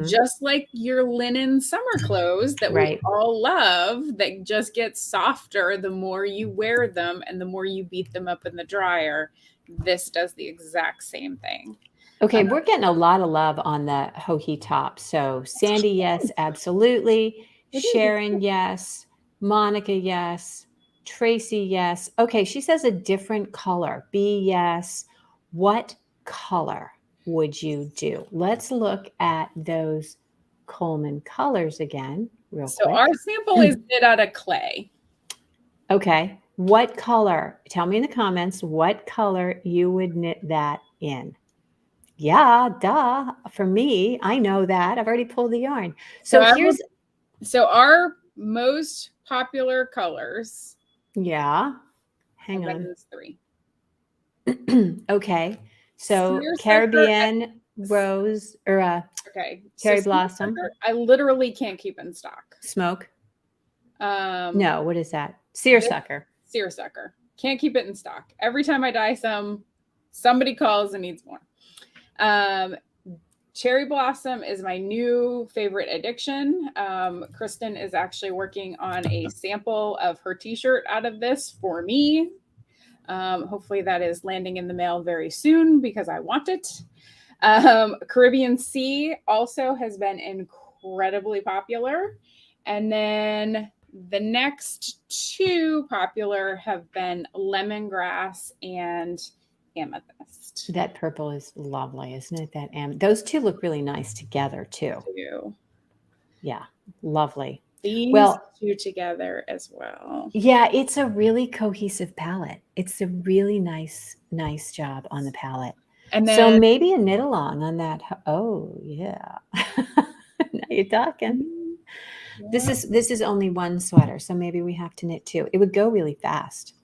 just like your linen summer clothes that we all love, that just get softer the more you wear them and the more you beat them up in the dryer. This does the exact same thing. Okay, we're getting a lot of love on the Hohi top. So Sandy, yes, absolutely. Sharon, yes. Monica, yes. Tracy, yes. Okay, she says a different color. B, yes. What color would you do? Let's look at those Coleman colors again real quick. So our sample is knit out of clay. Okay. What color? Tell me in the comments what color you would knit that in. Yeah, duh. For me, I know that. I've already pulled the yarn. So so our most popular colors. Yeah. Hang on. Those three. Okay. So Caribbean rose or cherry blossom. I literally can't keep in stock. Smoke. No, what is that? Seersucker. Seersucker. Can't keep it in stock. Every time I dye somebody calls and needs more. Cherry Blossom is my new favorite addiction. Kristen is actually working on a sample of her t-shirt out of this for me. Hopefully that is landing in the mail very soon because I want it. Caribbean Sea also has been incredibly popular. And then the next two popular have been lemongrass and amethyst. That purple is lovely, isn't it? Those two look really nice together too. Yeah, lovely. These two together as well. Yeah, it's a really cohesive palette. It's a really nice job on the palette. And then, so maybe a knit along on that. Oh yeah, now you're talking. Yeah. This is only one sweater, so maybe we have to knit two. It would go really fast.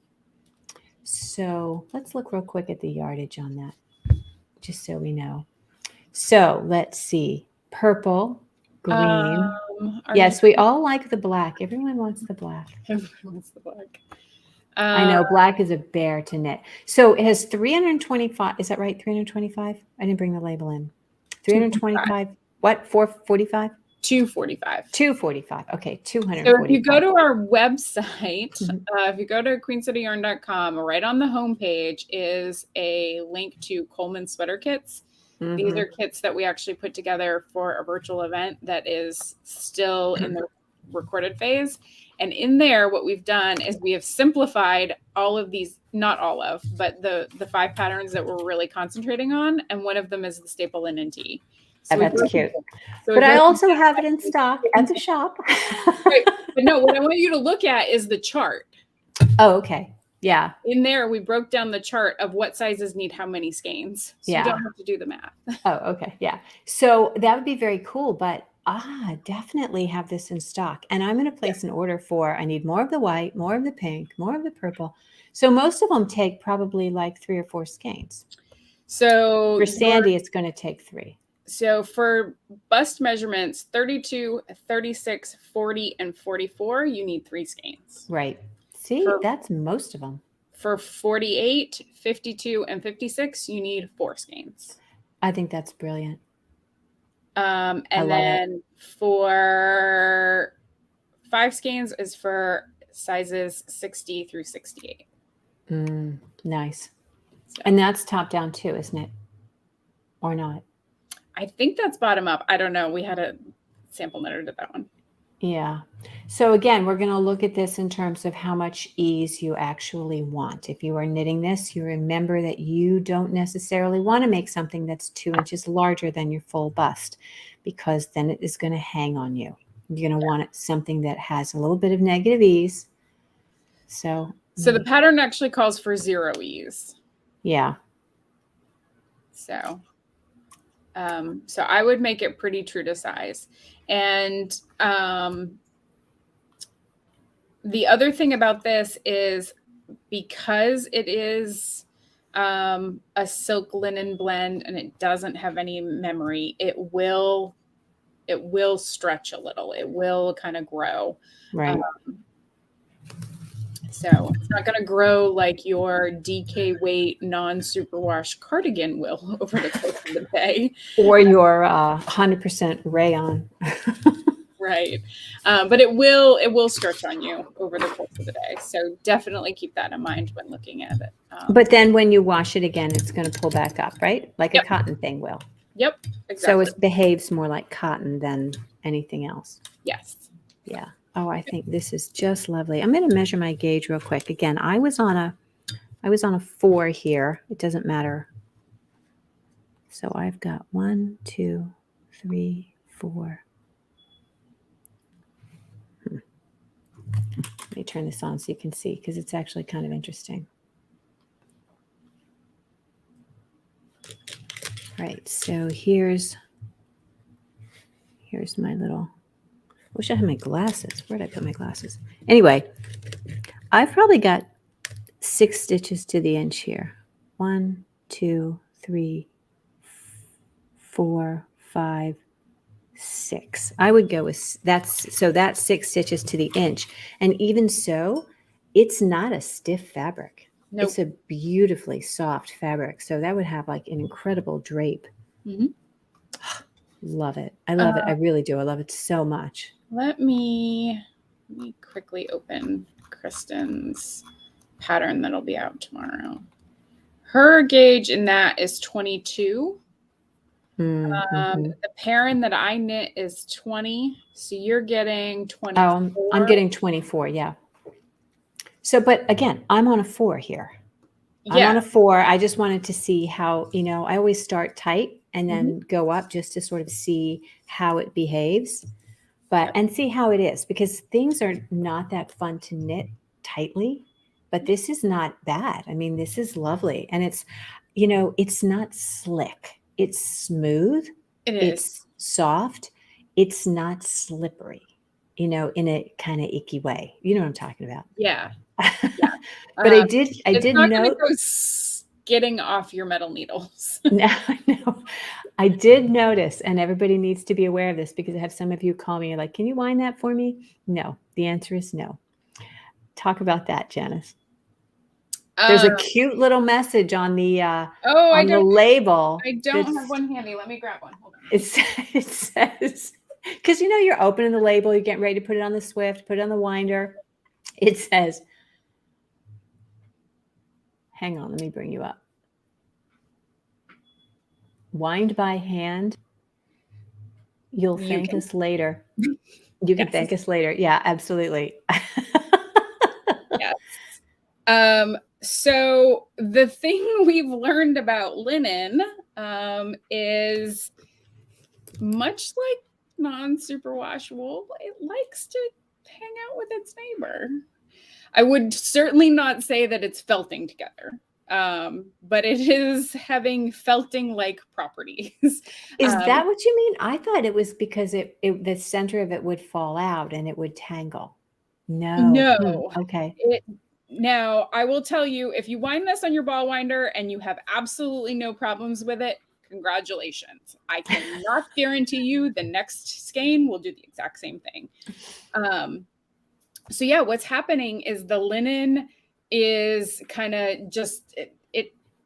So let's look real quick at the yardage on that, just so we know. So let's see. Purple, green. Yes, we all like the black. Everyone wants the black. Everyone wants the black. I know black is a bear to knit. So it has 325. Is that right? 325? I didn't bring the label in. 325. What? 445? 245. 245. Okay, 245. So if you go to our website, if you go to queencityyarn.com, right on the homepage is a link to Coleman sweater kits. These are kits that we actually put together for a virtual event that is still in the recorded phase. And in there, what we've done is we have simplified all of these, not all of, but the 5 patterns that we're really concentrating on. And one of them is the staple linen tee. So that's cute. So but I also have it in stock at the shop. Right. But no, what I want you to look at is the chart. Oh, okay. Yeah. In there, we broke down the chart of what sizes need how many skeins. So you don't have to do the math. Oh, okay. Yeah. So that would be very cool. But definitely have this in stock. And I'm going to place an order for, I need more of the white, more of the pink, more of the purple. So most of them take probably like 3 or 4 skeins. So for Sandy, it's going to take 3. So for bust measurements, 32, 36, 40, and 44, you need 3 skeins. Right. See, that's most of them. For 48, 52, and 56, you need 4 skeins. I think that's brilliant. And then for 5 skeins is for sizes 60 through 68. Nice. So. And that's top down too, isn't it? Or not? I think that's bottom up. I don't know. We had a sample knitter to that one. Yeah. So again, we're going to look at this in terms of how much ease you actually want. If you are knitting this, you remember that you don't necessarily want to make something that's 2 inches larger than your full bust, because then it is going to hang on you. You're going to want something that has a little bit of negative ease. So the pattern actually calls for 0 ease. Yeah. So I would make it pretty true to size. And the other thing about this is, because it is a silk linen blend and it doesn't have any memory, it will stretch a little. It will kind of grow. Right. So it's not going to grow like your DK weight non-superwash cardigan will over the course of the day. Or your 100% rayon. Right. But it will stretch on you over the course of the day. So definitely keep that in mind when looking at it. But then when you wash it again, it's going to pull back up, right? Like a cotton thing will. Yep. Exactly. So it behaves more like cotton than anything else. Yes. Yeah. Oh, I think this is just lovely. I'm going to measure my gauge real quick. Again, I was on a 4 here. It doesn't matter. So I've got 1, 2, 3, 4. Let me turn this on so you can see, because it's actually kind of interesting. Right. So here's my little. I wish I had my glasses. Where did I put my glasses? Anyway, I've probably got 6 stitches to the inch here. 1, 2, 3, 4, 5, 6. I would go with that's 6 stitches to the inch. And even so, it's not a stiff fabric. Nope. It's a beautifully soft fabric. So that would have like an incredible drape. Love it. I love it. I really do. I love it so much. Let me quickly open Kristen's pattern that'll be out tomorrow. Her gauge in that is 22. The pattern that I knit is 20. So you're getting 24. Oh, I'm getting 24. Yeah. So, but again, I'm on a 4 here. I'm on a 4. I just wanted to see how, I always start tight and then go up just to sort of see how it behaves, and see how it is, because things are not that fun to knit tightly, but this is not bad. I mean, this is lovely. And it's, it's not slick. It's smooth. It's soft. It's not slippery, in a kind of icky way. You know what I'm talking about? Yeah. But I did note getting off your metal needles. No, I did notice, and everybody needs to be aware of this, because I have some of you call me like, can you wind that for me? No, the answer is no. Talk about that, Janice. There's a cute little message on the label. I don't have one handy. Let me grab one. Hold on. It says, because you're opening the label, you're getting ready to put it on the Swift, put it on the winder. It says, hang on, let me bring you up. Wind by hand. You'll thank us later. You can thank us later. Yeah, absolutely. Yes. So the thing we've learned about linen is much like non-superwash wool, it likes to hang out with its neighbor. I would certainly not say that it's felting together, but it is having felting-like properties. Is that what you mean? I thought it was because the center of it would fall out and it would tangle. No. Okay. Now, I will tell you, if you wind this on your ball winder and you have absolutely no problems with it, congratulations. I cannot guarantee you the next skein will do the exact same thing. So yeah, what's happening is the linen is kind of just,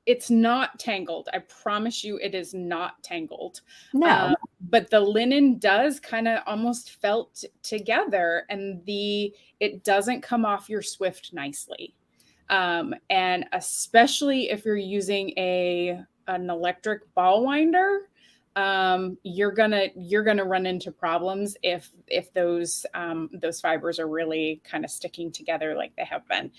it's not tangled. I promise you it is not tangled. No. But the linen does kind of almost felt together, and it doesn't come off your Swift nicely. And especially if you're using an electric ball winder, you're gonna run into problems if those fibers are really kind of sticking together like they have been.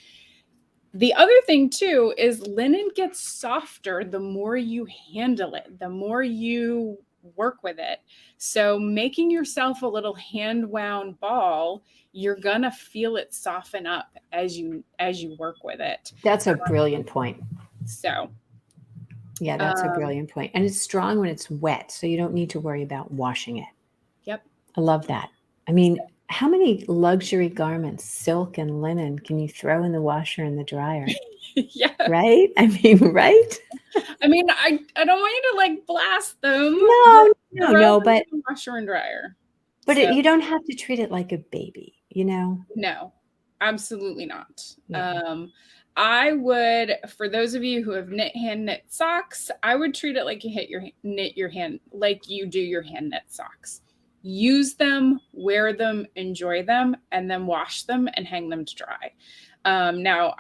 The other thing too is linen gets softer the more you handle it, the more you work with it. So making yourself a little hand wound ball, you're gonna feel it soften up as you work with it. That's a brilliant point. So yeah, that's a brilliant point. And it's strong when it's wet, so you don't need to worry about washing it. Yep. I love that. I mean, how many luxury garments, silk and linen, can you throw in the washer and the dryer? Yeah. Right? I mean, right? I mean, I don't want you to like blast them. No, but washer and dryer. But you don't have to treat it like a baby, No, absolutely not. Yeah. I would, for those of you who have hand knit socks, I would treat it like you knit your hand, like you do your hand knit socks. Use them, wear them, enjoy them, and then wash them and hang them to dry. Now,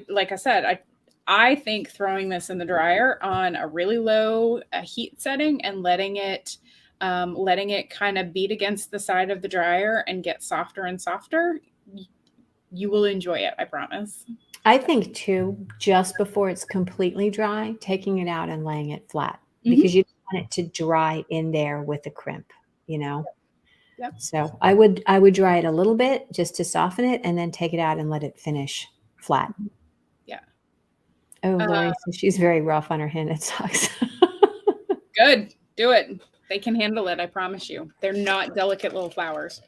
like I said, I think throwing this in the dryer on a really low heat setting and letting it kind of beat against the side of the dryer and get softer and softer, you will enjoy it, I promise. I think too, just before it's completely dry, taking it out and laying it flat, because you don't want it to dry in there with a crimp, Yep. So I would dry it a little bit just to soften it and then take it out and let it finish flat. Yeah. Oh, Lori, so she's very rough on her hand knit socks. Good. Do it. They can handle it. I promise you. They're not delicate little flowers.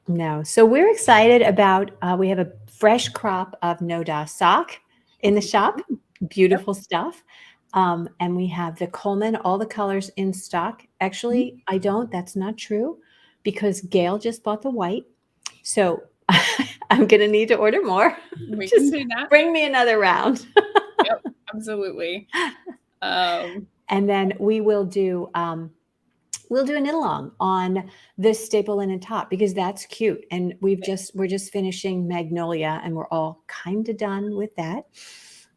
No. So we're excited about, we have a fresh crop of no-DOS sock in the shop. Beautiful stuff. And we have the Coleman, all the colors in stock. Actually, that's not true, because Gail just bought the white. So I'm going to need to order more. We can do that. Bring me another round. Yep, absolutely. And then we will do, we'll do a knit along on this staple linen top, because that's cute. And we're just finishing Magnolia, and we're all kind of done with that.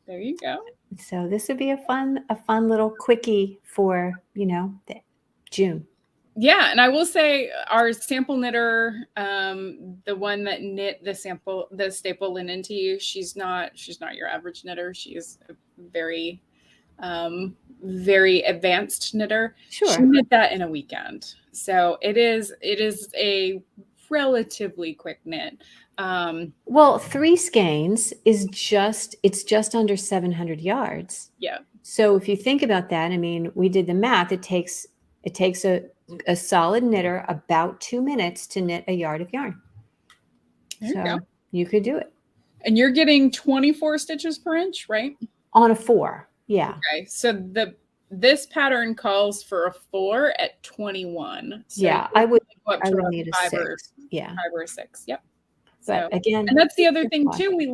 There you go. So this would be a fun little quickie for, June. Yeah. And I will say our sample knitter, the one that knit the staple linen to you, she's not your average knitter. She is a very, very advanced knitter. Sure. She knit that in a weekend. So it is a relatively quick knit. Well, 3 skeins is just under 700 yards. Yeah. So if you think about that, I mean, we did the math. It takes a solid knitter about 2 minutes to knit a yard of yarn. There you go. You could do it. And you're getting 24 stitches per inch, right? On a 4. Yeah. Okay. So this pattern calls for a 4 at 21. So yeah, I would need a 5 6. Yeah. 5 or 6. Yep. So, But again, and that's the other just thing watch. too. We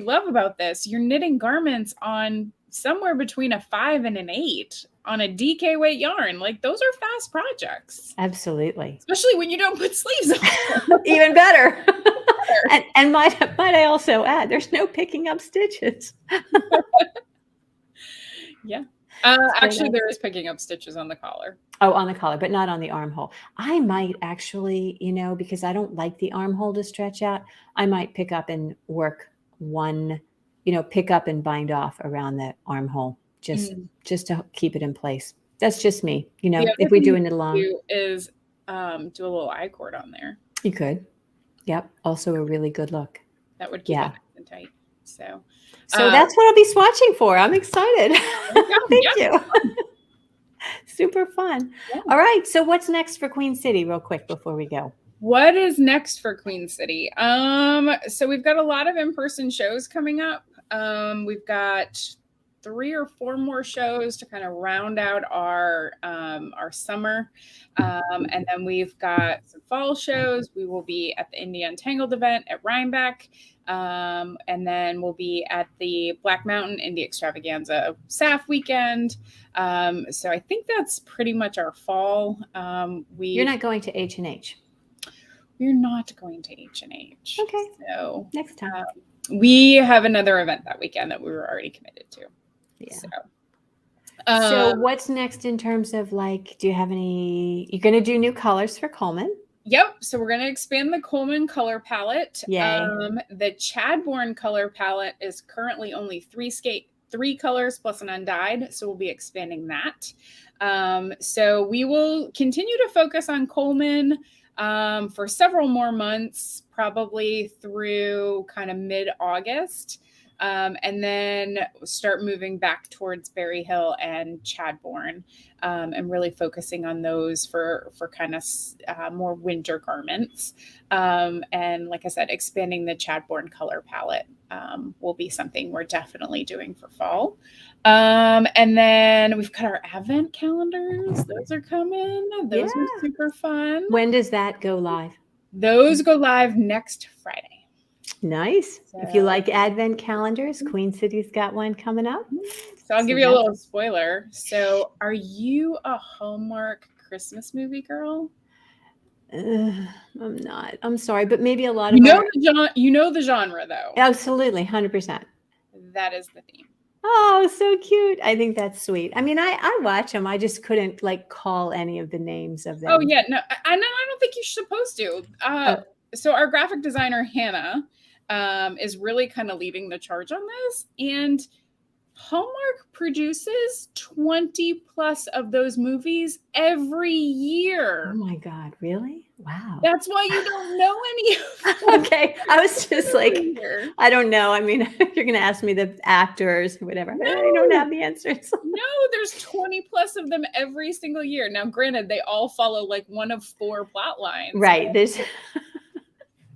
love about this. You're knitting garments on somewhere between a 5 and an 8 on a DK weight yarn. Like those are fast projects. Absolutely. Especially when you don't put sleeves on. Even better. and might I also add, there's no picking up stitches. Yeah. Actually, there is picking up stitches on the collar. Oh, on the collar, but not on the armhole. I might actually, because I don't like the armhole to stretch out, I might pick up and work one, pick up and bind off around the armhole just to keep it in place. That's just me. If we do a knit along. Is do a little I-cord on there. You could. Yep. Also a really good look. That would keep it nice and tight. So that's what I'll be swatching for. I'm excited. Thank you. Super fun. Yeah. All right. So what's next for Queen City real quick before we go? What is next for Queen City? So we've got a lot of in-person shows coming up. We've got 3 or 4 more shows to kind of round out our summer. And then we've got some fall shows. We will be at the Indie Untangled event at Rhinebeck. And then we'll be at the Black Mountain Indie Extravaganza SAF weekend. So I think that's pretty much our fall. You're not going to H&H. We're not going to H&H. Okay. So next time. We have another event that weekend that we were already committed to. Yeah. So what's next in terms of do you have you're going to do new colors for Coleman? Yep. So we're going to expand the Coleman color palette. Yay. The Chadbourne color palette is currently only 3 colors plus an undyed. So we'll be expanding that. So we will continue to focus on Coleman for several more months, probably through kind of mid-August. And then start moving back towards Berry Hill and Chadbourne, and really focusing on those for kind of more winter garments. And like I said, expanding the Chadbourne color palette will be something we're definitely doing for fall. And then we've got our Advent calendars. Those are coming. Those are super fun. When does that go live? Those go live next Friday. Nice. So, if you like Advent calendars, Queen City's got one coming up. So I'll give you a little spoiler. So are you a Hallmark Christmas movie girl? I'm not. I'm sorry, but maybe a lot of you know the genre though. Absolutely, 100%. That is the theme. Oh, so cute. I think that's sweet. I mean, I watch them. I just couldn't call any of the names of them. Oh yeah, no, I don't think you're supposed to. So our graphic designer Hannah is really kind of leading the charge on this, and Hallmark produces 20 plus of those movies every year. Oh my God, really? Wow. That's why you don't know any of them. Okay. I was just I don't know. I mean, you're going to ask me the actors, whatever. No. I don't have the answers. No, there's 20 plus of them every single year. Now, granted, they all follow one of 4 plot lines. Right. There's...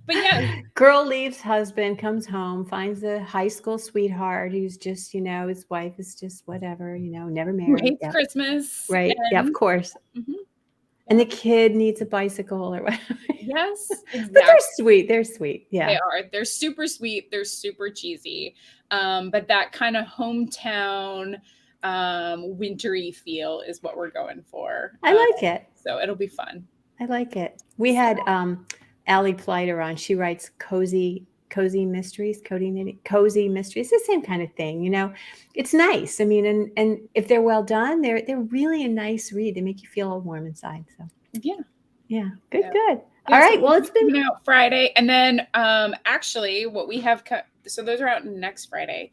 But yeah, girl leaves husband, comes home, finds a high school sweetheart who's just, his wife is just whatever, never married. Hates Christmas. Right. Yeah, of course. Mm-hmm. And the kid needs a bicycle or whatever. Yes. Exactly. But they're sweet. They're sweet. Yeah. They are. They're super sweet. They're super cheesy. But that kind of hometown wintry feel is what we're going for. I like it. So it'll be fun. I like it. We had Allie Pleiter on. She writes cozy mysteries, cozy mysteries. It's the same kind of thing, It's nice. I mean, and if they're well done, they're really a nice read. They make you feel all warm inside. So yeah, good. All right. Well, it's been out Friday, and then actually, what we have so those are out next Friday.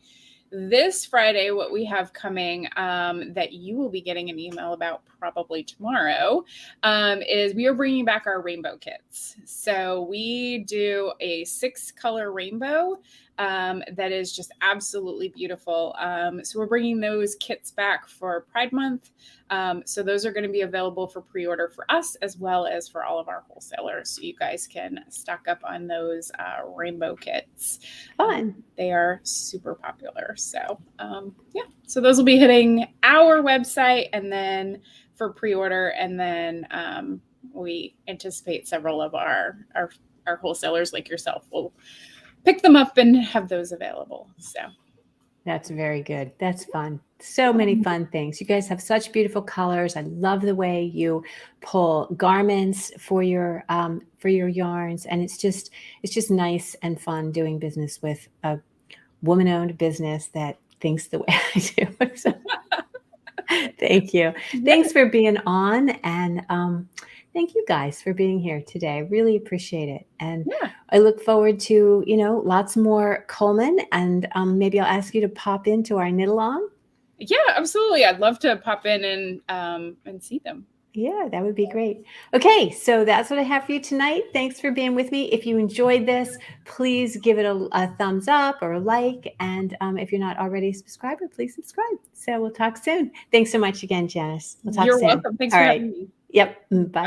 This Friday, what we have coming that you will be getting an email about probably tomorrow is we are bringing back our rainbow kits. So we do a 6-color rainbow that is just absolutely beautiful. So we're bringing those kits back for Pride Month. So those are going to be available for pre-order for us as well as for all of our wholesalers. So you guys can stock up on those rainbow kits. Fun. They are super popular. So so those will be hitting our website and then for pre-order. And then we anticipate several of our our wholesalers like yourself will pick them up and have those available. So that's very good. That's fun. So many fun things. You guys have such beautiful colors. I love the way you pull garments for your yarns, and it's just nice and fun doing business with a woman-owned business that thinks the way I do. So, thank you. Thanks for being on, and thank you guys for being here today. I really appreciate it. And I look forward to, lots more Coleman, and maybe I'll ask you to pop into our knit along. Yeah, absolutely. I'd love to pop in and see them. Yeah, that would be great. Okay, so that's what I have for you tonight. Thanks for being with me. If you enjoyed this, please give it a thumbs up or a like. And if you're not already a subscriber, please subscribe. So we'll talk soon. Thanks so much again, Janice. We'll talk soon. You're welcome. Thanks for having me. Yep. Bye.